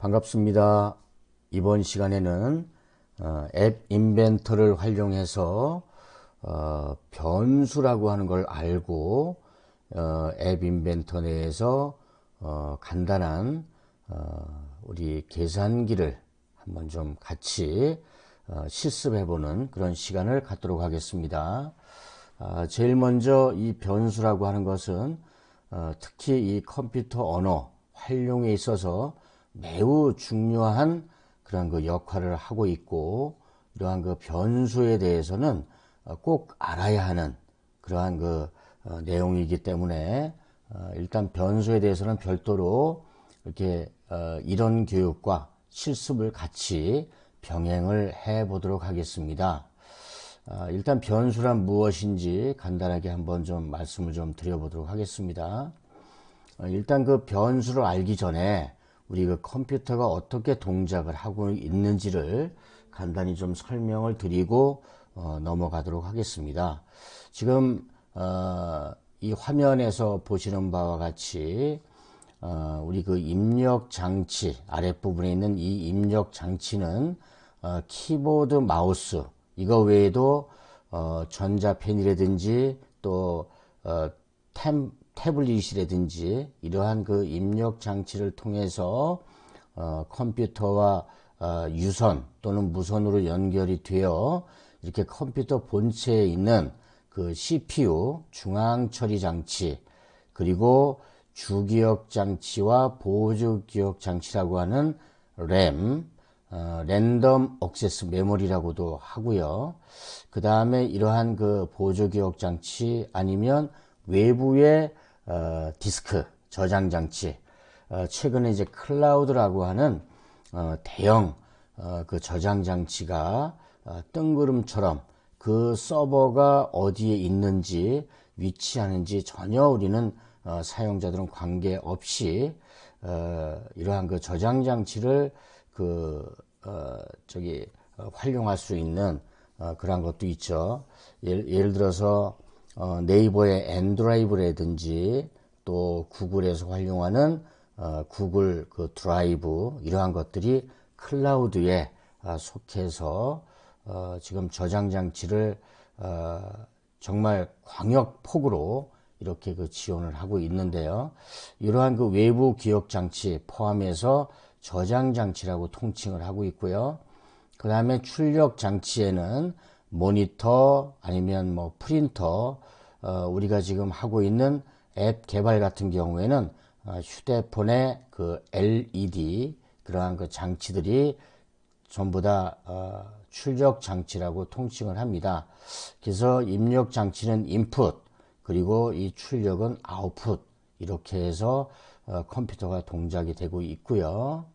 반갑습니다. 이번 시간에는 앱 인벤터를 활용해서 변수라고 하는 걸 알고 앱 인벤터 내에서 간단한 우리 계산기를 한번 좀 같이 실습해보는 그런 시간을 갖도록 하겠습니다. 제일 먼저 이 변수라고 하는 것은 특히 이 컴퓨터 언어 활용에 있어서 매우 중요한 그런 그 역할을 하고 있고, 이러한 그 변수에 대해서는 꼭 알아야 하는 그러한 그 내용이기 때문에 일단 변수에 대해서는 별도로 이렇게 이론 교육과 실습을 같이 병행을 해 보도록 하겠습니다. 일단 변수란 무엇인지 간단하게 한번 좀 말씀을 좀 드려보도록 하겠습니다. 일단 그 변수를 알기 전에 우리 그 컴퓨터가 어떻게 동작을 하고 있는지를 간단히 좀 설명을 드리고 넘어가도록 하겠습니다. 지금 이 화면에서 보시는 바와 같이 우리 그 입력 장치 아랫부분에 있는 이 입력 장치는 키보드, 마우스 이거 외에도 전자펜이라든지 또 태블릿이라든지 이러한 그 입력 장치를 통해서 컴퓨터와 유선 또는 무선으로 연결이 되어 이렇게 컴퓨터 본체에 있는 그 CPU 중앙 처리 장치, 그리고 주기억 장치와 보조 기억 장치라고 하는 램, 랜덤 액세스 메모리라고도 하고요. 그 다음에 이러한 그 보조 기억 장치 아니면 외부의 디스크 저장 장치, 최근에 이제 클라우드라고 하는 대형 그 저장 장치가 뜬구름처럼 그 서버가 어디에 있는지 위치하는지 전혀 우리는 사용자들은 관계없이 이러한 그 저장 장치를 활용할 수 있는 그런 것도 있죠. 예를 들어서 네이버의 엔드라이브라든지 또 구글에서 활용하는 구글 그 드라이브, 이러한 것들이 클라우드에 속해서 지금 저장 장치를 정말 광역폭으로 이렇게 그 지원을 하고 있는데요. 이러한 그 외부 기억 장치 포함해서 저장 장치라고 통칭을 하고 있고요. 그 다음에 출력 장치에는 모니터 아니면 뭐 프린터, 우리가 지금 하고 있는 앱 개발 같은 경우에는 휴대폰의 그 LED 그러한 그 장치들이 전부 다 출력 장치라고 통칭을 합니다. 그래서 입력 장치는 인풋, 그리고 이 출력은 아웃풋, 이렇게 해서 컴퓨터가 동작이 되고 있고요.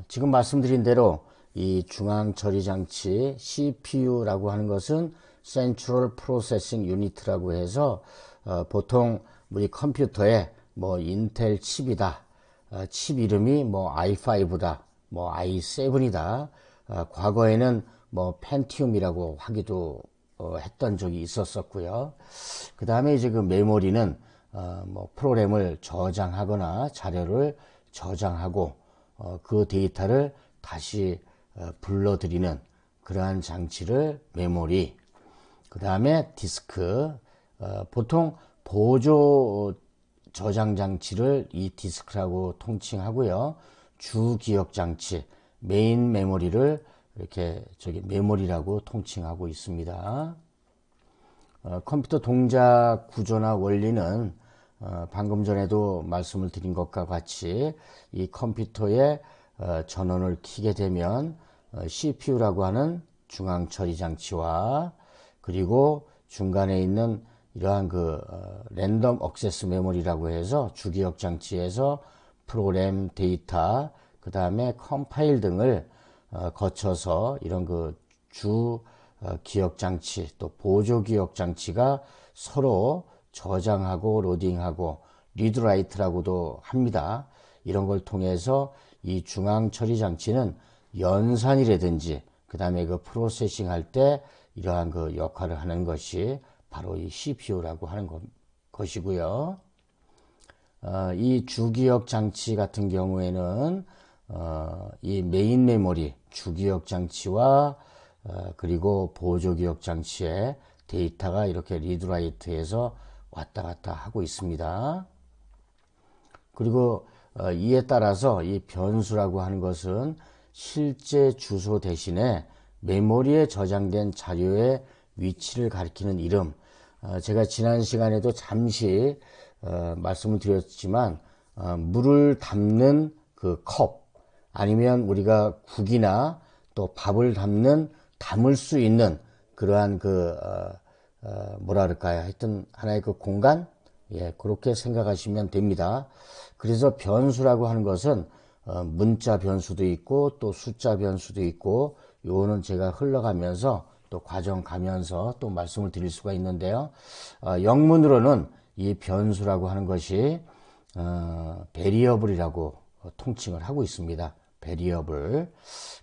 지금 말씀드린 대로 이 중앙 처리 장치 CPU라고 하는 것은 Central Processing Unit라고 해서 보통 우리 컴퓨터에 뭐 인텔 칩이다, 칩 이름이 뭐 i5다, 뭐 i7이다, 과거에는 뭐 펜티움이라고 하기도 했던 적이 있었었고요. 그 다음에 이제 그 메모리는 뭐 프로그램을 저장하거나 자료를 저장하고 그 데이터를 다시 불러들이는 그러한 장치를 메모리, 그 다음에 디스크, 보통 보조 저장 장치를 이 디스크라고 통칭하고요. 주 기억 장치, 메인 메모리를 이렇게 메모리라고 통칭하고 있습니다. 컴퓨터 동작 구조나 원리는 방금 전에도 말씀을 드린 것과 같이 이 컴퓨터에 전원을 켜게 되면 CPU라고 하는 중앙 처리 장치와 그리고 중간에 있는 이러한 그 랜덤 액세스 메모리라고 해서 주기억 장치에서 프로그램 데이터, 그 다음에 컴파일 등을 거쳐서 이런 그 주 기억 장치 또 보조 기억 장치가 서로 저장하고 로딩하고 리드라이트라고도 합니다. 이런 걸 통해서 이 중앙 처리 장치는 연산이라든지 그 다음에 그 프로세싱 할 때 이러한 그 역할을 하는 것이 바로 이 CPU라고 하는 것이고요. 이 주기억 장치 같은 경우에는 이 메인 메모리 주기억 장치와 그리고 보조기억 장치에 데이터가 이렇게 리드라이트해서 왔다 갔다 하고 있습니다. 그리고 이에 따라서 이 변수라고 하는 것은 실제 주소 대신에 메모리에 저장된 자료의 위치를 가리키는 이름. 제가 지난 시간에도 잠시 말씀을 드렸지만 물을 담는 그 컵, 아니면 우리가 국이나 또 밥을 담을 수 있는 그러한 그 뭐라 그럴까요? 하여튼 하나의 그 공간, 예, 그렇게 생각하시면 됩니다. 그래서 변수라고 하는 것은 문자 변수도 있고 또 숫자 변수도 있고, 요거는 제가 흘러가면서 또 과정 가면서 또 말씀을 드릴 수가 있는데요. 영문으로는 이 변수라고 하는 것이 베리어블이라고 통칭을 하고 있습니다. 베리어블.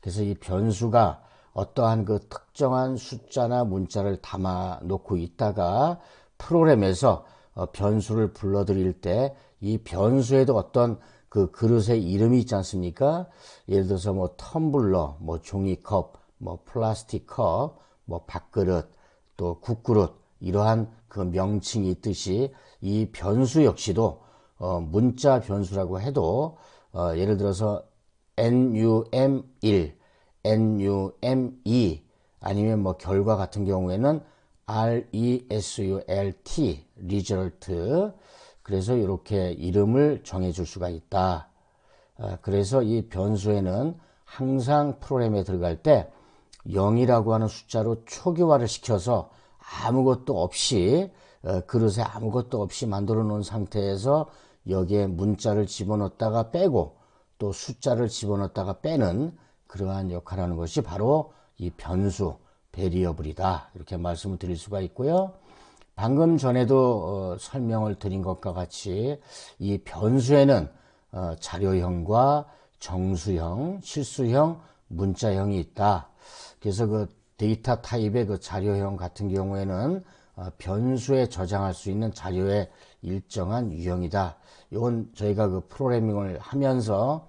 그래서 이 변수가 어떠한 그 특정한 숫자나 문자를 담아 놓고 있다가 프로그램에서 변수를 불러들일 때 이 변수에도 어떤 그 그릇의 이름이 있지 않습니까? 예를 들어서 뭐 텀블러, 뭐 종이컵, 뭐 플라스틱 컵, 뭐 밥그릇, 또 국그릇, 이러한 그 명칭이 있듯이 이 변수 역시도 문자 변수라고 해도 예를 들어서 NUM1, NUM2, 아니면 뭐 결과 같은 경우에는 RESULT, result. 그래서 이렇게 이름을 정해줄 수가 있다. 그래서 이 변수에는 항상 프로그램에 들어갈 때 0이라고 하는 숫자로 초기화를 시켜서 아무것도 없이 그릇에 아무것도 없이 만들어 놓은 상태에서 여기에 문자를 집어넣었다가 빼고 또 숫자를 집어넣었다가 빼는 그러한 역할을 하는 것이 바로 이 변수, 베리어블이다. 이렇게 말씀을 드릴 수가 있고요. 방금 전에도 설명을 드린 것과 같이 이 변수에는 자료형과 정수형, 실수형, 문자형이 있다. 그래서 그 데이터 타입의 그 자료형 같은 경우에는 변수에 저장할 수 있는 자료의 일정한 유형이다. 이건 저희가 그 프로그래밍을 하면서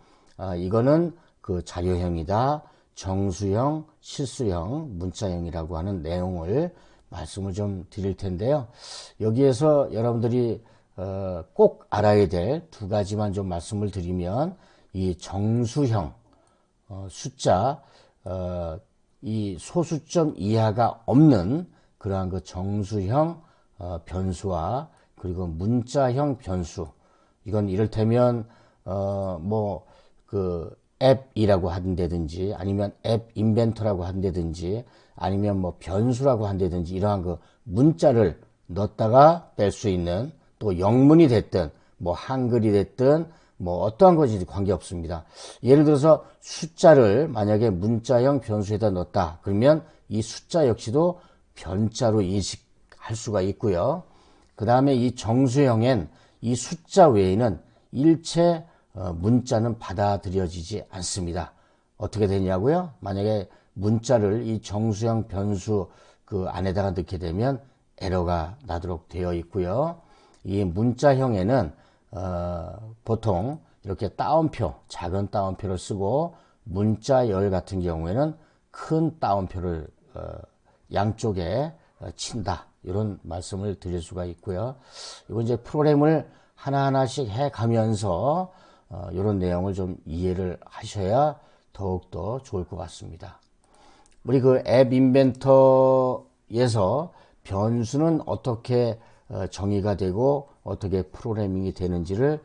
이거는 그 자료형이다. 정수형, 실수형, 문자형이라고 하는 내용을 말씀을 좀 드릴 텐데요. 여기에서 여러분들이 꼭 알아야 될 두 가지만 좀 말씀을 드리면, 이 정수형 숫자, 이 소수점 이하가 없는 그러한 그 정수형 변수와 그리고 문자형 변수, 이건 이를테면 뭐 그 앱이라고 한다든지 아니면 앱 인벤터라고 한다든지 아니면 뭐 변수라고 한다든지 이러한 그 문자를 넣었다가 뺄 수 있는, 또 영문이 됐든 뭐 한글이 됐든 뭐 어떠한 것이든 관계없습니다. 예를 들어서 숫자를 만약에 문자형 변수에다 넣었다 그러면 이 숫자 역시도 변자로 인식할 수가 있고요. 그 다음에 이 정수형엔 이 숫자 외에는 일체 문자는 받아들여지지 않습니다. 어떻게 되냐고요? 만약에 문자를 이 정수형 변수 그 안에다가 넣게 되면 에러가 나도록 되어 있고요. 이 문자형에는 보통 이렇게 따옴표, 작은 따옴표를 쓰고, 문자열 같은 경우에는 큰 따옴표를 양쪽에 친다. 이런 말씀을 드릴 수가 있고요. 이거 이제 프로그램을 하나하나씩 해 가면서 이런 내용을 좀 이해를 하셔야 더욱더 좋을 것 같습니다. 우리 그 앱 인벤터에서 변수는 어떻게 정의가 되고 어떻게 프로그래밍이 되는지를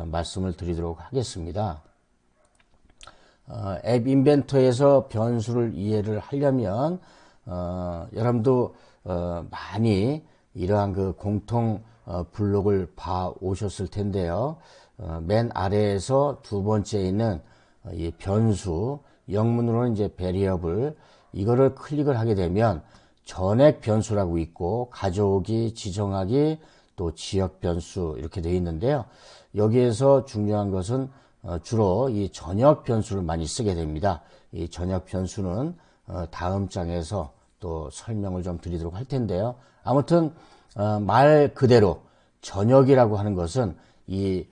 말씀을 드리도록 하겠습니다. 앱 인벤터에서 변수를 이해를 하려면 여러분도 많이 이러한 그 공통 블록을 봐 오셨을 텐데요. 맨 아래에서 두 번째에 있는 이 변수, 영문으로는 이제 variable, 이거를 클릭을 하게 되면 전액 변수라고 있고 가져오기, 지정하기, 또 지역 변수 이렇게 되어 있는데요. 여기에서 중요한 것은 주로 이 전역 변수를 많이 쓰게 됩니다. 이 전역 변수는 다음 장에서 또 설명을 좀 드리도록 할 텐데요. 아무튼 말 그대로 전역이라고 하는 것은 이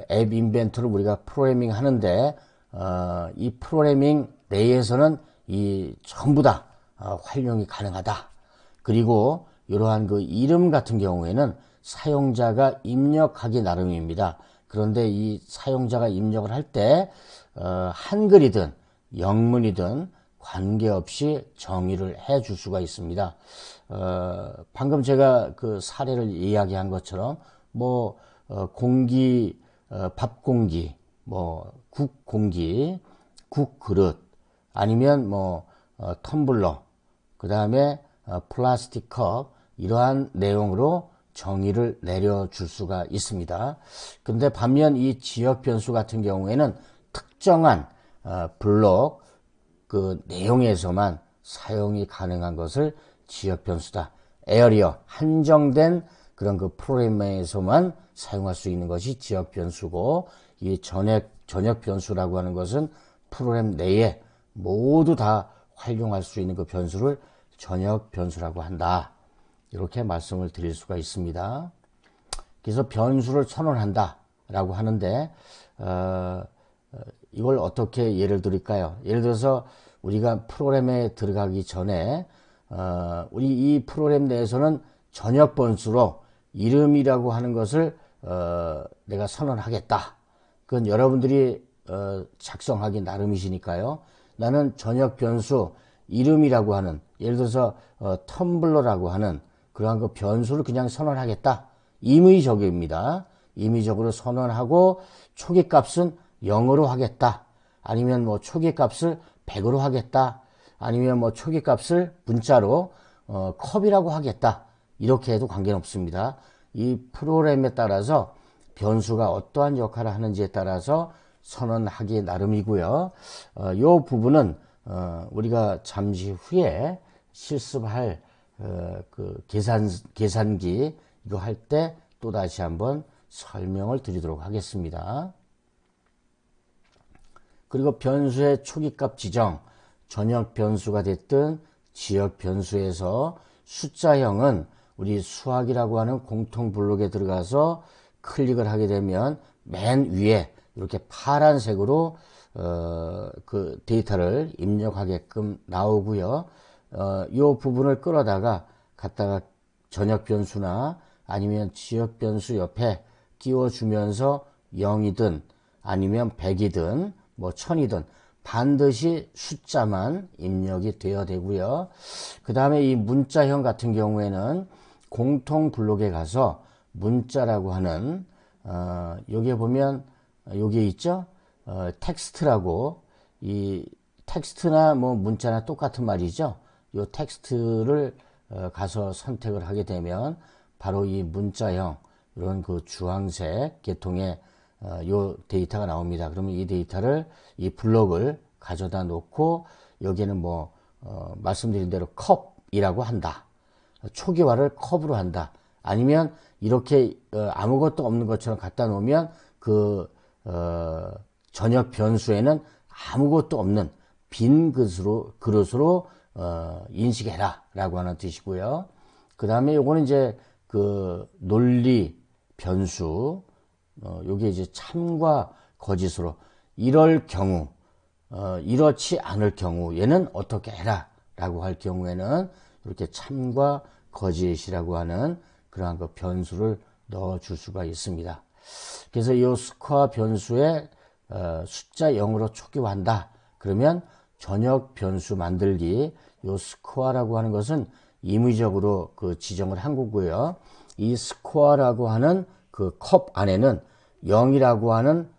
앱 인벤터를 우리가 프로그래밍 하는데 이 프로그래밍 내에서는 이 전부 다 활용이 가능하다. 그리고 이러한 그 이름 같은 경우에는 사용자가 입력하기 나름입니다. 그런데 이 사용자가 입력을 할 때 한글이든 영문이든 관계없이 정의를 해 줄 수가 있습니다. 방금 제가 그 사례를 이야기한 것처럼 뭐 공기, 밥 공기, 뭐 국 공기, 국 그릇, 아니면 뭐 텀블러, 그 다음에 플라스틱 컵, 이러한 내용으로 정의를 내려줄 수가 있습니다. 근데 반면 이 지역 변수 같은 경우에는 특정한 블록 그 내용에서만 사용이 가능한 것을 지역 변수다. 에어리어, 한정된 그런 그 프로그램에서만 사용할 수 있는 것이 지역 변수고, 이 전역 변수라고 하는 것은 프로그램 내에 모두 다 활용할 수 있는 그 변수를 전역 변수라고 한다. 이렇게 말씀을 드릴 수가 있습니다. 그래서 변수를 선언한다 라고 하는데 이걸 어떻게 예를 드릴까요? 예를 들어서 우리가 프로그램에 들어가기 전에 우리 이 프로그램 내에서는 전역 변수로 이름이라고 하는 것을 내가 선언하겠다. 그건 여러분들이 작성하기 나름이시니까요. 나는 전역 변수 이름이라고 하는, 예를 들어서 텀블러라고 하는 그러한 그 변수를 그냥 선언하겠다. 임의적입니다. 임의적으로 선언하고 초기 값은 0으로 하겠다. 아니면 뭐 초기 값을 100으로 하겠다. 아니면 뭐 초기 값을 문자로 컵이라고 하겠다. 이렇게 해도 관계는 없습니다. 이 프로그램에 따라서 변수가 어떠한 역할을 하는지에 따라서 선언하기 나름이고요. 이 부분은 우리가 잠시 후에 실습할 그 계산기 이거 할 때 또 다시 한번 설명을 드리도록 하겠습니다. 그리고 변수의 초기값 지정, 전역 변수가 됐든 지역 변수에서 숫자형은 우리 수학이라고 하는 공통 블록에 들어가서 클릭을 하게 되면 맨 위에 이렇게 파란색으로 그 데이터를 입력하게끔 나오고요. 이 부분을 끌어다가 갖다가 전역 변수나 아니면 지역 변수 옆에 끼워주면서 0이든 아니면 100이든 뭐 1000이든 반드시 숫자만 입력이 되어야 되고요. 그 다음에 이 문자형 같은 경우에는 공통 블록에 가서 문자라고 하는 여기에 보면 여기에 있죠. 텍스트라고, 이 텍스트나 뭐 문자나 똑같은 말이죠. 이 텍스트를 가서 선택을 하게 되면 바로 이 문자형 이런 그 주황색 계통의 요 데이터가 나옵니다. 그러면 이 데이터를 이 블록을 가져다 놓고 여기에는 뭐 말씀드린 대로 컵이라고 한다. 초기화를 컵으로 한다. 아니면 이렇게 아무것도 없는 것처럼 갖다 놓으면 그 전역 변수에는 아무것도 없는 빈 그릇으로 인식해라 라고 하는 뜻이고요. 그 다음에 요거는 이제 그 논리 변수, 요게 이제 참과 거짓으로 이럴 경우, 이렇지 않을 경우 얘는 어떻게 해라 라고 할 경우에는 이렇게 참과 거짓이라고 하는 그러한 그 변수를 넣어 줄 수가 있습니다. 그래서 이 스코어 변수에 숫자 0으로 초기화한다. 그러면 전역 변수 만들기, 이 스코어라고 하는 것은 임의적으로 그 지정을 한 거고요. 이 스코어라고 하는 그 컵 안에는 0이라고 하는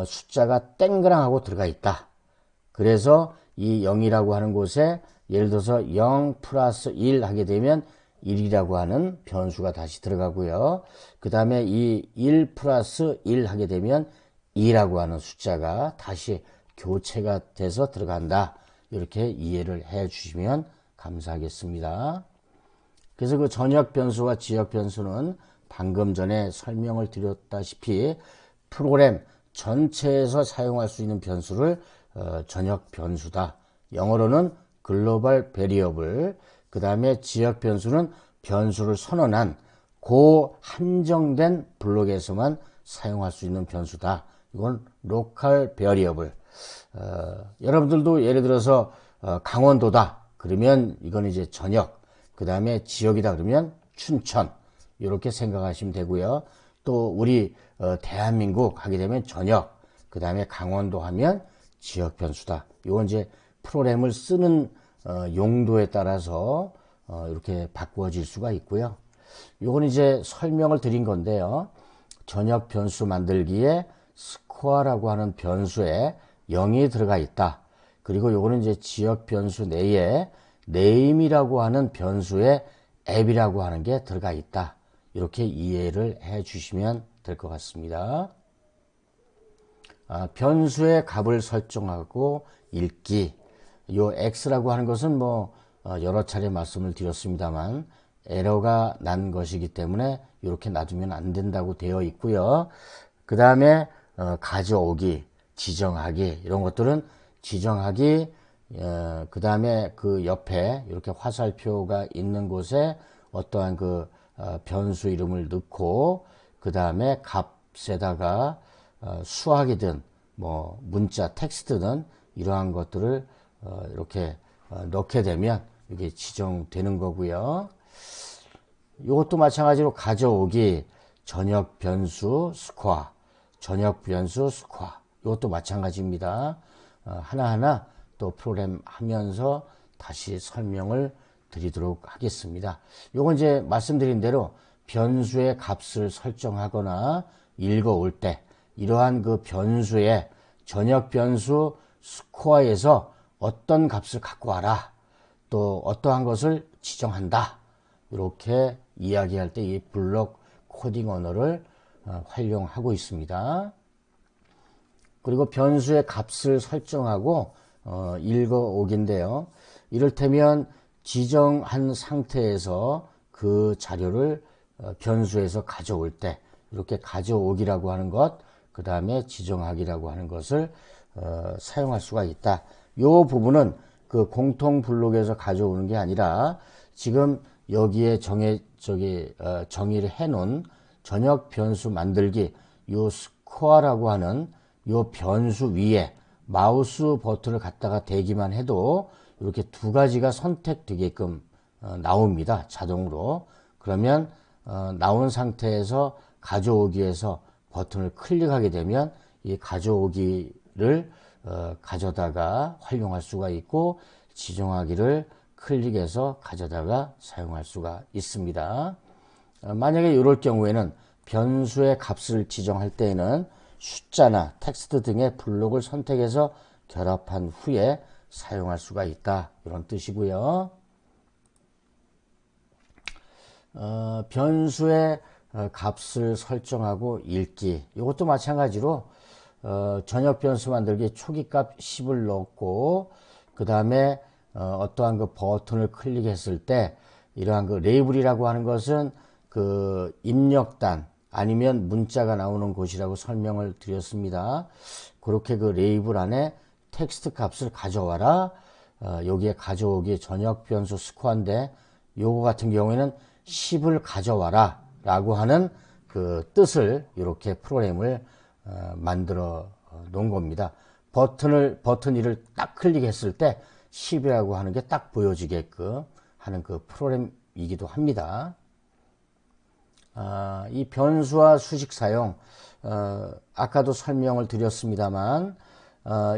숫자가 땡그랑하고 들어가 있다. 그래서 이 0이라고 하는 곳에 예를 들어서 0 플러스 1 하게 되면 1이라고 하는 변수가 다시 들어가고요. 그 다음에 이 1 플러스 1 하게 되면 2라고 하는 숫자가 다시 교체가 돼서 들어간다. 이렇게 이해를 해 주시면 감사하겠습니다. 그래서 그 전역 변수와 지역 변수는 방금 전에 설명을 드렸다시피 프로그램 전체에서 사용할 수 있는 변수를 전역 변수다. 영어로는 글로벌 베리어블, 그 다음에 지역 변수는 변수를 선언한 그 한정된 블록에서만 사용할 수 있는 변수다. 이건 local variable. 여러분들도 예를 들어서 강원도다. 그러면 이건 이제 전역. 그 다음에 지역이다. 그러면 춘천. 이렇게 생각하시면 되고요. 또 우리 대한민국 하게 되면 전역. 그 다음에 강원도 하면 지역 변수다. 이건 이제 프로그램을 쓰는 용도에 따라서 이렇게 바꾸어질 수가 있고요. 요건 이제 설명을 드린 건데요. 전역 변수 만들기에 스코어라고 하는 변수에 0이 들어가 있다. 그리고 요거는 이제 지역 변수 내에 name이라고 하는 변수에 app이라고 하는 게 들어가 있다. 이렇게 이해를 해 주시면 될 것 같습니다. 변수의 값을 설정하고 읽기. 요 x라고 하는 것은 뭐 여러 차례 말씀을 드렸습니다만 에러가 난 것이기 때문에 이렇게 놔두면 안 된다고 되어 있고요. 그 다음에 가져오기, 지정하기 이런 것들은 지정하기, 그 다음에 그 옆에 이렇게 화살표가 있는 곳에 어떠한 그 변수 이름을 넣고 그 다음에 값에다가 수학이든 뭐 문자 텍스트든 이러한 것들을 이렇게 넣게 되면 이게 지정되는 거고요. 이것도 마찬가지로 가져오기, 전역 변수 스코어, 전역 변수 스코어. 이것도 마찬가지입니다. 하나하나 또 프로그램 하면서 다시 설명을 드리도록 하겠습니다. 요건 이제 말씀드린 대로 변수의 값을 설정하거나 읽어올 때 이러한 그 변수의 전역 변수 스코어에서 어떤 값을 갖고 와라. 또 어떠한 것을 지정한다. 이렇게 이야기할 때 이 블록 코딩 언어를 활용하고 있습니다. 그리고 변수의 값을 설정하고 읽어오기인데요. 이를테면 지정한 상태에서 그 자료를 변수에서 가져올 때 이렇게 가져오기라고 하는 것, 그 다음에 지정하기라고 하는 것을 사용할 수가 있다. 이 부분은 그 공통 블록에서 가져오는 게 아니라 지금 여기에 정의를 해놓은 전역 변수 만들기 요 스코어라고 하는 요 변수 위에 마우스 버튼을 갖다가 대기만 해도 이렇게 두 가지가 선택되게끔 나옵니다. 자동으로. 그러면 나온 상태에서 가져오기에서 버튼을 클릭하게 되면 이 가져오기를 가져다가 활용할 수가 있고 지정하기를 클릭해서 가져다가 사용할 수가 있습니다. 만약에 이럴 경우에는 변수의 값을 지정할 때에는 숫자나 텍스트 등의 블록을 선택해서 결합한 후에 사용할 수가 있다. 이런 뜻이고요. 변수의 값을 설정하고 읽기. 이것도 마찬가지로 전역 변수 만들기 초기값 10을 넣고 그 다음에 어떠한 그 버튼을 클릭했을 때 이러한 그 레이블이라고 하는 것은 그 입력단 아니면 문자가 나오는 곳이라고 설명을 드렸습니다. 그렇게 그 레이블 안에 텍스트 값을 가져와라. 여기에 가져오기 전역 변수 스코어인데 요거 같은 경우에는 10을 가져와라 라고 하는 그 뜻을 이렇게 프로그램을 만들어 놓은 겁니다. 버튼 1을 딱 클릭했을 때 10이라고 하는 게 딱 보여지게끔 하는 그 프로그램이기도 합니다. 이 변수와 수식 사용, 아까도 설명을 드렸습니다만,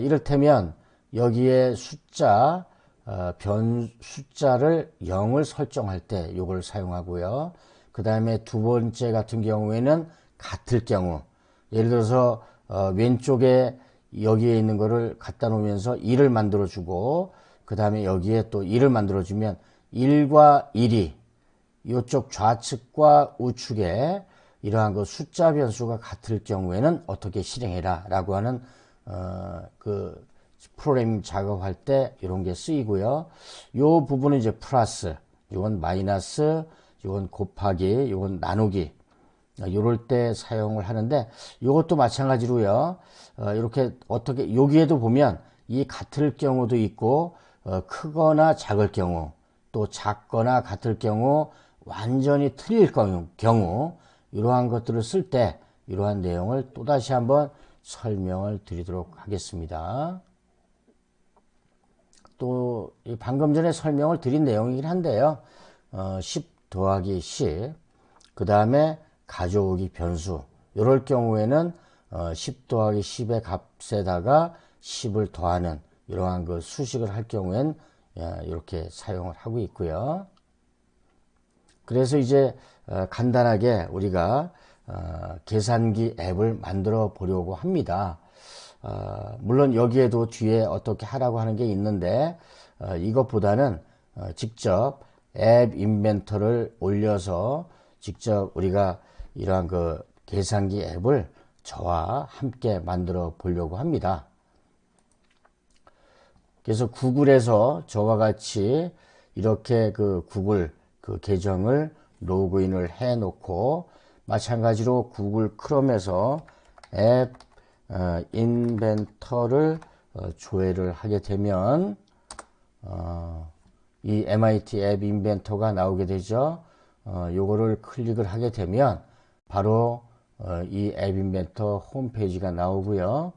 이를테면 여기에 숫자를 0을 설정할 때 이걸 사용하고요. 그 다음에 두 번째 같은 경우에는 같을 경우, 예를 들어서 왼쪽에 여기에 있는 거를 갖다 놓으면서 1을 만들어 주고 그 다음에 여기에 또 1을 만들어 주면 1과 1이 이쪽 좌측과 우측에 이러한 그 숫자 변수가 같을 경우에는 어떻게 실행해라 라고 하는 그 프로그램 작업할 때 이런 게 쓰이고요. 요 부분은 이제 플러스, 이건 마이너스, 이건 곱하기, 이건 나누기 이럴 때 사용을 하는데 이것도 마찬가지로요. 이렇게 어떻게 여기에도 보면 이 같을 경우도 있고 크거나 작을 경우 또 작거나 같을 경우 완전히 틀릴 경우 이러한 것들을 쓸 때 이러한 내용을 또다시 한번 설명을 드리도록 하겠습니다. 또 방금 전에 설명을 드린 내용이긴 한데요. 10 더하기 10, 그 다음에 가져오기 변수, 이럴 경우에는 10 더하기 10의 값에다가 10을 더하는 이러한 그 수식을 할 경우엔 이렇게 사용을 하고 있고요. 그래서 이제 간단하게 우리가 계산기 앱을 만들어 보려고 합니다. 물론 여기에도 뒤에 어떻게 하라고 하는 게 있는데 이것보다는 직접 앱 인벤터를 올려서 직접 우리가 이러한 그 계산기 앱을 저와 함께 만들어 보려고 합니다. 그래서 구글에서 저와 같이 이렇게 그 구글 그 계정을 로그인을 해 놓고, 마찬가지로 구글 크롬에서 앱 인벤터를 조회를 하게 되면 이 MIT 앱 인벤터가 나오게 되죠. 요거를 클릭을 하게 되면 바로 이 앱 인벤터 홈페이지가 나오고요.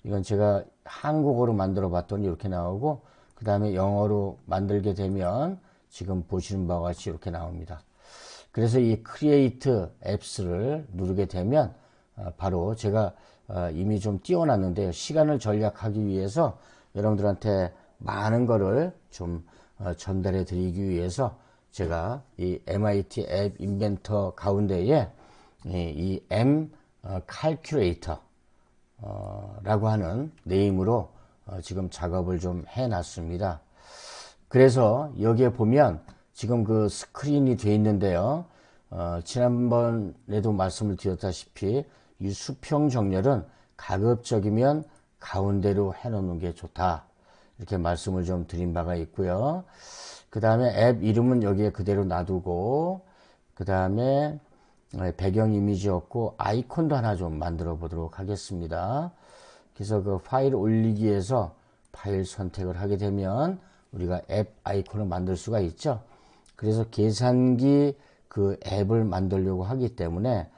이건 제가 한국어로 만들어 봤더니 이렇게 나오고, 그 다음에 영어로 만들게 되면 지금 보시는 바와 같이 이렇게 나옵니다. 그래서 이 크리에이트 앱스를 누르게 되면 바로 제가 이미 좀 띄워놨는데요. 시간을 절약하기 위해서 여러분들한테 많은 거를 좀 전달해 드리기 위해서 제가 이 MIT 앱 인벤터 가운데에 이 M 칼큘레이터 라고 하는 네임으로 지금 작업을 좀 해놨습니다. 그래서 여기에 보면 지금 그 스크린이 되어 있는데요. 지난번에도 말씀을 드렸다시피 이 수평 정렬은 가급적이면 가운데로 해놓는 게 좋다, 이렇게 말씀을 좀 드린 바가 있고요. 그 다음에 앱 이름은 여기에 그대로 놔두고, 그 다음에 배경 이미지 없고 아이콘도 하나 좀 만들어 보도록 하겠습니다. 그래서 그 파일 올리기에서 파일 선택을 하게 되면 우리가 앱 아이콘을 만들 수가 있죠. 그래서 계산기 그 앱을 만들려고 하기 때문에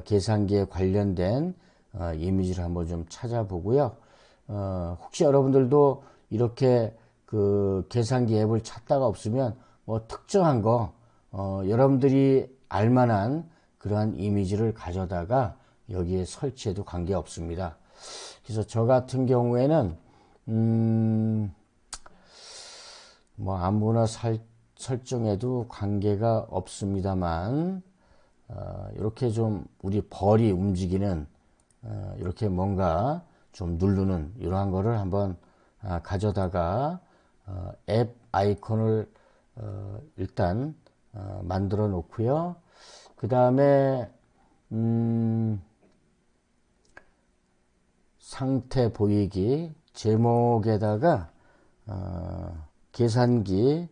계산기에 관련된 이미지를 한번 좀 찾아보고요. 혹시 여러분들도 이렇게 그 계산기 앱을 찾다가 없으면 뭐 특정한 거 여러분들이 알만한 그러한 이미지를 가져다가 여기에 설치해도 관계 없습니다. 그래서 저 같은 경우에는 뭐 아무나 설정해도 관계가 없습니다만, 이렇게 좀 우리 벌이 움직이는 이렇게 뭔가 좀 누르는 이러한 거를 한번 가져다가 앱 아이콘을 일단 만들어 놓고요. 그 다음에 상태 보이기 제목에다가 계산기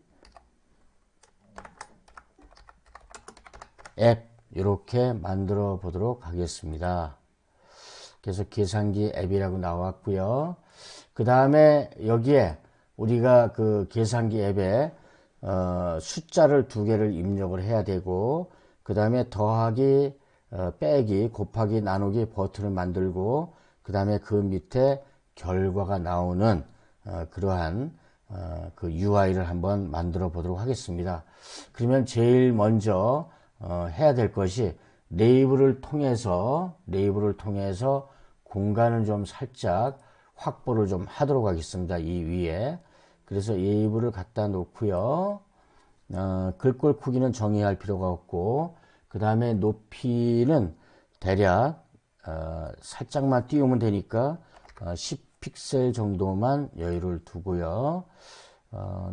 앱 이렇게 만들어 보도록 하겠습니다. 그래서 계산기 앱이라고 나왔고요. 그 다음에 여기에 우리가 그 계산기 앱에 숫자를 2개를 입력을 해야 되고, 그 다음에 더하기, 빼기, 곱하기, 나누기 버튼을 만들고, 그 다음에 그 밑에 결과가 나오는 그러한 그 UI를 한번 만들어 보도록 하겠습니다. 그러면 제일 먼저 해야 될 것이 레이블을 통해서 공간을 좀 살짝 확보를 좀 하도록 하겠습니다. 이 위에. 그래서 레이블을 갖다 놓고요. 글꼴 크기는 정의할 필요가 없고, 그 다음에 높이는 대략 살짝만 띄우면 되니까 10픽셀 정도만 여유를 두고요.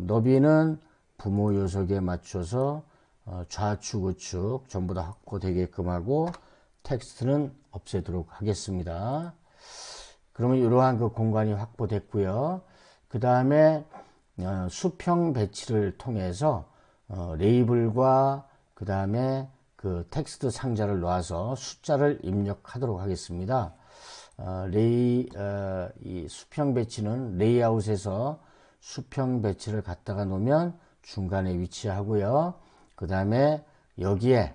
너비는 부모 요석에 맞춰서 좌측 우측 전부 다 확보되게끔 하고, 텍스트는 없애도록 하겠습니다. 그러면 이러한 그 공간이 확보됐고요. 그 다음에 수평 배치를 통해서 레이블과 그 다음에 그 텍스트 상자를 놓아서 숫자를 입력하도록 하겠습니다. 이 수평 배치는 레이아웃에서 수평 배치를 갖다가 놓으면 중간에 위치하고요. 그 다음에 여기에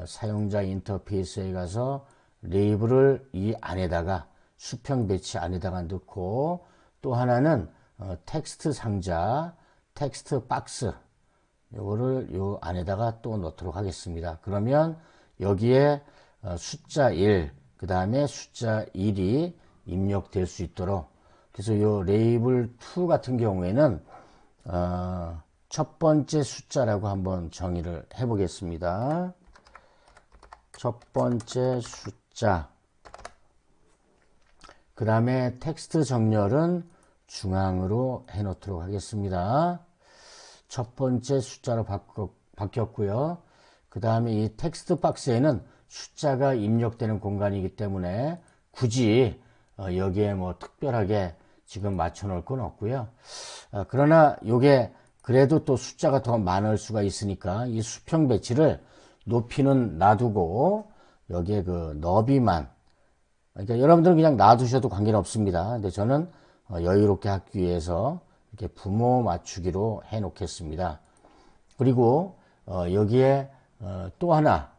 사용자 인터페이스에 가서 레이블을 이 안에다가 수평 배치 안에다가 넣고, 또 하나는 텍스트 상자, 텍스트 박스, 요거를 요 안에다가 또 넣도록 하겠습니다. 그러면 여기에 숫자 1, 그 다음에 숫자 1이 입력될 수 있도록, 그래서 요 레이블 2 같은 경우에는 첫 번째 숫자라고 한번 정의를 해 보겠습니다. 첫 번째 숫자, 그 다음에 텍스트 정렬은 중앙으로 해 놓도록 하겠습니다. 첫 번째 숫자로 바뀌었고요. 그 다음에 이 텍스트 박스에는 숫자가 입력되는 공간이기 때문에 굳이 여기에 뭐 특별하게 지금 맞춰 놓을 건 없고요. 그러나 요게 그래도 또 숫자가 더 많을 수가 있으니까 이 수평 배치를 높이는 놔두고 여기에 그 너비만, 그러니까 여러분들은 그냥 놔두셔도 관계는 없습니다. 근데 저는 여유롭게 하기 위해서 이렇게 부모 맞추기로 해 놓겠습니다. 그리고 여기에 또 하나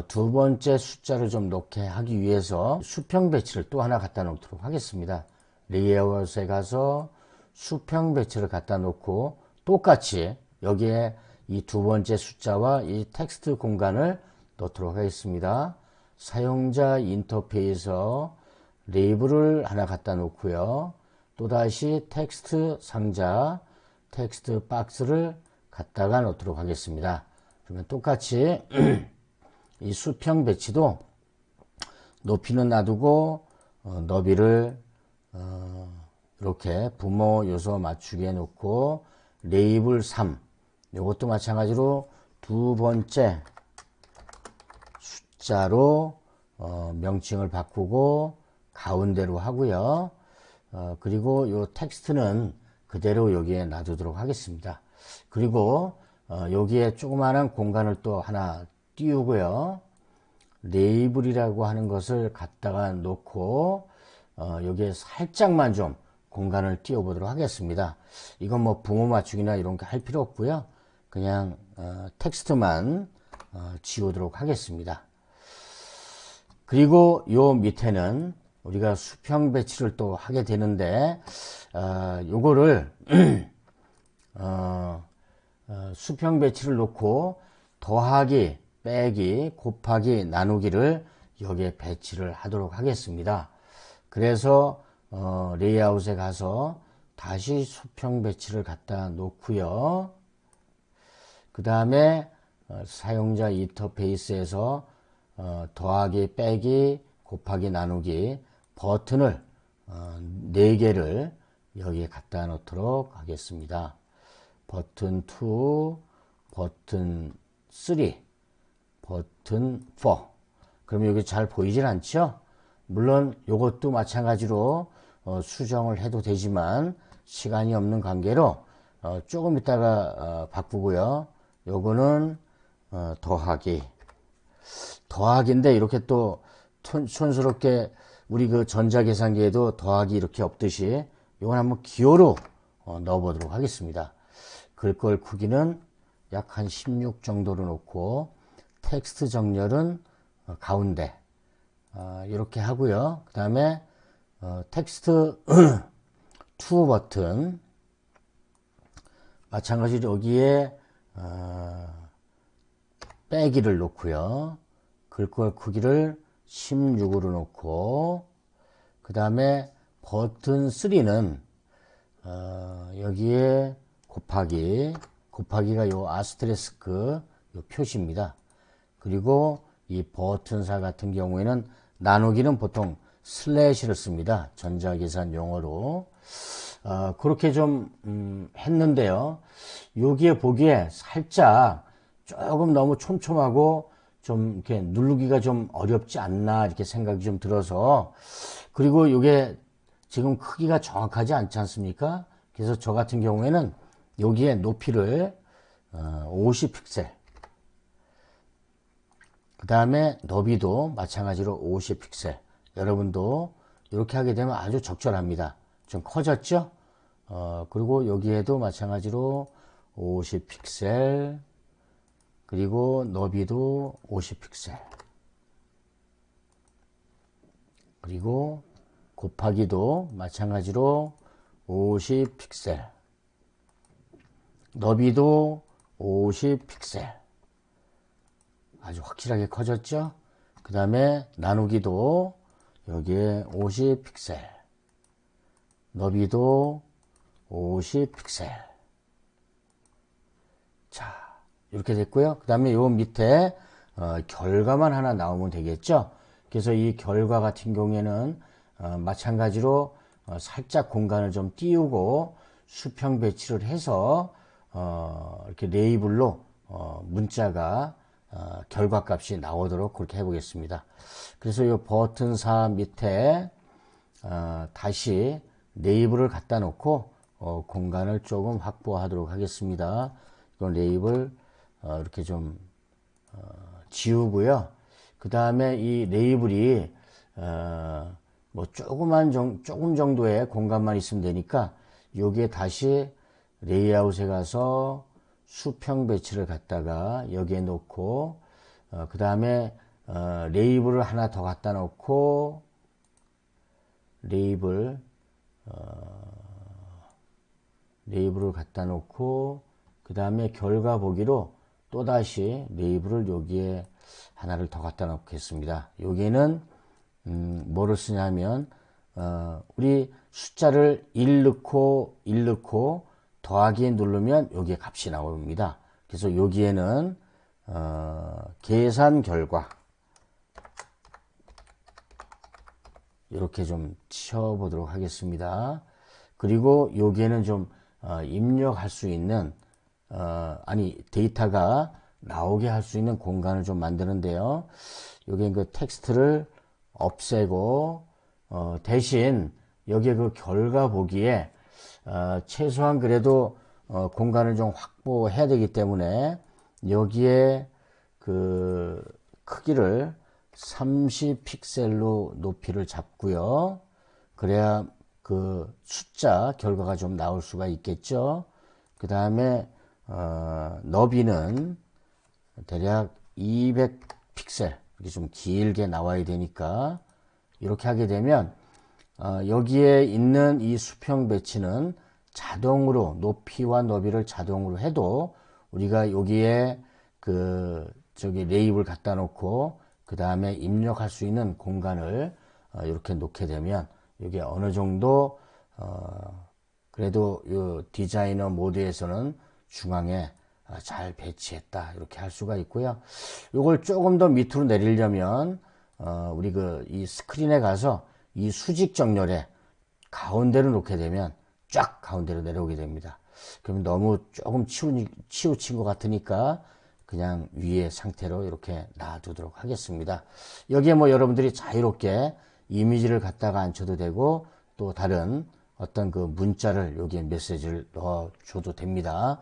두 번째 숫자를 좀 넣게 하기 위해서 수평 배치를 또 하나 갖다 놓도록 하겠습니다. 레이아웃에 가서 수평 배치를 갖다 놓고 똑같이 여기에 이 두 번째 숫자와 이 텍스트 공간을 넣도록 하겠습니다. 사용자 인터페이서 레이블을 하나 갖다 놓고요. 또다시 텍스트 상자, 텍스트 박스를 갖다가 놓도록 하겠습니다. 그러면 똑같이 이 수평 배치도 높이는 놔두고 너비를 이렇게 부모 요소 맞추기 해 놓고 레이블 3, 이것도 마찬가지로 두 번째 숫자로 명칭을 바꾸고 가운데로 하고요. 그리고 요 텍스트는 그대로 여기에 놔두도록 하겠습니다. 그리고 여기에 조그마한 공간을 또 하나 띄우고요. 레이블이라고 하는 것을 갖다가 놓고 여기에 살짝만 좀 공간을 띄워 보도록 하겠습니다. 이건 뭐 부모 맞추기나 이런 거 할 필요 없고요. 그냥 텍스트만 지우도록 하겠습니다. 그리고 요 밑에는 우리가 수평 배치를 또 하게 되는데 요거를 수평 배치를 놓고 더하기, 빼기, 곱하기, 나누기를 여기에 배치를 하도록 하겠습니다. 그래서 레이아웃에 가서 다시 수평 배치를 갖다 놓고요. 그 다음에 사용자 인터페이스에서 더하기, 빼기, 곱하기, 나누기 버튼을 4개를 여기에 갖다 놓도록 하겠습니다. 버튼 2, 버튼 3, 버튼 4. 그럼 여기 잘 보이질 않죠? 물론 이것도 마찬가지로 수정을 해도 되지만 시간이 없는 관계로 조금 있다가 바꾸고요. 요거는 더하기. 더하기인데 이렇게 또 촌스럽게 우리 그 전자계산기에도 더하기 이렇게 없듯이 이건 한번 기호로 넣어보도록 하겠습니다. 글꼴 크기는 약 한 16 정도로 놓고 텍스트 정렬은 가운데 이렇게 하고요. 그 다음에 텍스트 2 버튼 마찬가지로 여기에 빼기를 놓고요. 글꼴 크기를 16으로 놓고 그 다음에 버튼 3는 여기에 곱하기가 요 아스테리스크 요 표시입니다. 그리고 이 버튼사 같은 경우에는 나누기는 보통 슬래시를 씁니다. 전자계산 용어로. 그렇게 좀 했는데요. 여기에 보기에 살짝 조금 너무 촘촘하고 좀 이렇게 누르기가 좀 어렵지 않나 이렇게 생각이 좀 들어서, 그리고 이게 지금 크기가 정확하지 않지 않습니까? 그래서 저 같은 경우에는 여기에 높이를 50픽셀, 그 다음에 너비도 마찬가지로 50픽셀. 여러분도 이렇게 하게 되면 아주 적절합니다. 좀 커졌죠? 그리고 여기에도 마찬가지로 50픽셀, 그리고 너비도 50픽셀. 그리고 곱하기도 마찬가지로 50 픽셀, 너비도 50 픽셀. 아주 확실하게 커졌죠? 그 다음에 나누기도 여기에 50 픽셀, 너비도 50 픽셀. 자, 이렇게 됐고요. 그 다음에 요 밑에 결과만 하나 나오면 되겠죠? 그래서 이 결과 같은 경우에는 마찬가지로 살짝 공간을 좀 띄우고 수평 배치를 해서 이렇게 레이블로 문자가 결과값이 나오도록 그렇게 해보겠습니다. 그래서 이 버튼 4 밑에 다시 레이블을 갖다 놓고 공간을 조금 확보하도록 하겠습니다. 이건 레이블 이렇게 좀 지우고요. 그 다음에 이 레이블이 뭐 조금 정도의 공간만 있으면 되니까 여기에 다시 레이아웃에 가서 수평 배치를 갖다가 여기에 놓고 그 다음에 레이블을 하나 더 갖다 놓고 레이블을 갖다 놓고 그 다음에 결과 보기로 또다시 레이블을 여기에 하나를 더 갖다 놓겠습니다. 여기에는 뭐를 쓰냐면 우리 숫자를 1 넣고 더하기 누르면 여기에 값이 나옵니다. 그래서 여기에는 계산 결과 이렇게 좀 치워보도록 하겠습니다. 그리고 여기에는 좀 입력할 수 있는 데이터가 나오게 할 수 있는 공간을 좀 만드는데요. 여기 그 텍스트를 없애고 대신 여기에 그 결과 보기에 최소한 그래도 공간을 좀 확보해야 되기 때문에 여기에 그 크기를 30 픽셀로 높이를 잡고요. 그래야 그 숫자 결과가 좀 나올 수가 있겠죠. 그 다음에 너비는 대략 200 픽셀 이렇게 좀 길게 나와야 되니까 이렇게 하게 되면 여기에 있는 이 수평 배치는 자동으로 높이와 너비를 자동으로 해도 우리가 여기에 레이블 갖다 놓고 그 다음에 입력할 수 있는 공간을 이렇게 놓게 되면 이게 어느 정도 그래도 이 디자이너 모드에서는 중앙에 잘 배치했다 이렇게 할 수가 있고요. 이걸 조금 더 밑으로 내리려면 우리 이 스크린에 가서 이 수직 정렬에 가운데로 놓게 되면 쫙 가운데로 내려오게 됩니다. 그럼 너무 조금 치우친 것 같으니까 그냥 위에 상태로 이렇게 놔두도록 하겠습니다. 여기에 뭐 여러분들이 자유롭게 이미지를 갖다가 앉혀도 되고 또 다른 어떤 그 문자를 여기에 메시지를 넣어줘도 됩니다.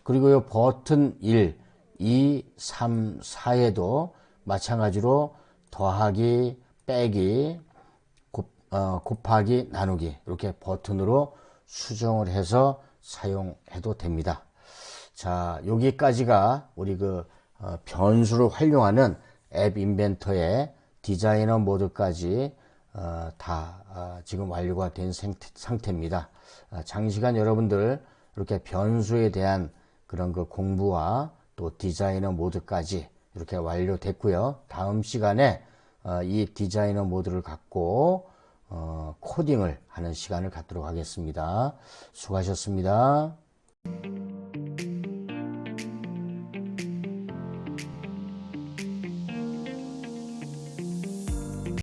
그리고 이 버튼 1, 2, 3, 4에도 마찬가지로 더하기, 빼기, 곱하기, 나누기 이렇게 버튼으로 수정을 해서 사용해도 됩니다. 자, 여기까지가 우리 변수를 활용하는 앱 인벤터의 디자이너 모드까지 다 지금 완료가 된 상태입니다. 장시간 여러분들 이렇게 변수에 대한 그런 공부와 또 디자이너 모드까지 이렇게 완료됐고요. 다음 시간에 이 디자이너 모드를 갖고 코딩을 하는 시간을 갖도록 하겠습니다. 수고하셨습니다.